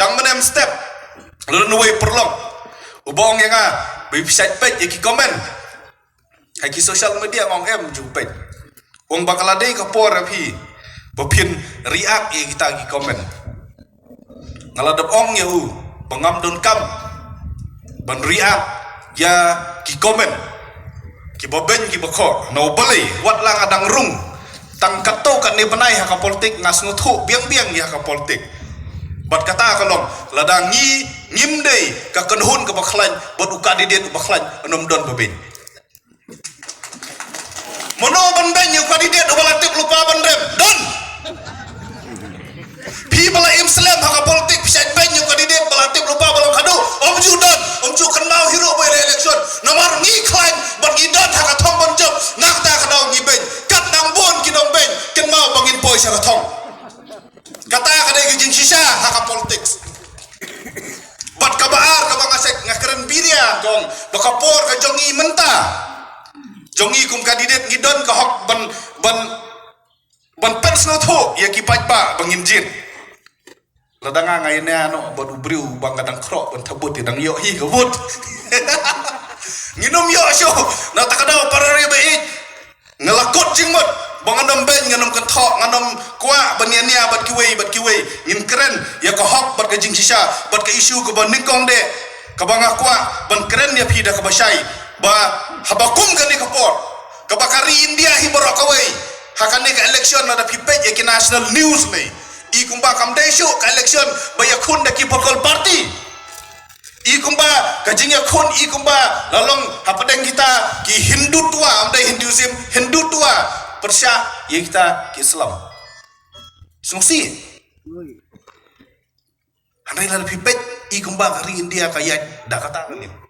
yang menem step lalu nuwe perlong ubong yang website page yang komen hai ki social media ngong em jupet wong bakal ada kapor api bapin react ya kita ki komen ngaladap ong ya pengam don kam ban react ya ki komen ki boben ki bako no bali wat lang adang rung tang kato kan ni panai ha politik ngas ngutu biang-biang ya ka politik bat kata kalong ladang ngimdei ka kenhun ka baklan bat ukadidet baklan anom don babin mono ban ben yu kadidet ubalatik lupa ban rem don pi bala Islam ha ka politik pisai ben yu kadidet balatik lupa balang kado om ju don om ju kan mau hero boy election nomor ngi klan bat ngi don ha ka thong ban job nak ta ka daw ngi ben kat nang bon ki dong ben ken mau bangin poi sa ka thong kata kada gijin sisa haka politics bat kabaar kabang asek ngakeren biria jong bakapor ka jongi menta jongi kum kandidat ngidon ka hok ban personal tho ya ki pajba bangin jin ladanga ngaine ano ban ubriu bang kadang krok ban tabut dang yo hi kabut nginom yo syo na takadaw para rebe ngelakot jingmot banganam ben nganam kentok nganam kuak baniania bat kiwei in keren ya ka hok bat ka jing sisa bat ka isu ka ban ningkong de ka banga kuak ban keren ya pida ka basai ba habakum kan ni kapor ka bakari India hi boro ka wei hakan ni ka election na da pipet ya ki national news le I kumba kam desho ka election ba ya khun da ki pokol party I kumba kajingnya kun I kumba lalong hapadeng kita ki Hindu tua amdai Hinduism Hindu tua persya ya kita ki Islam sungsi anai la pipet I kumba kari India kaya da kata ni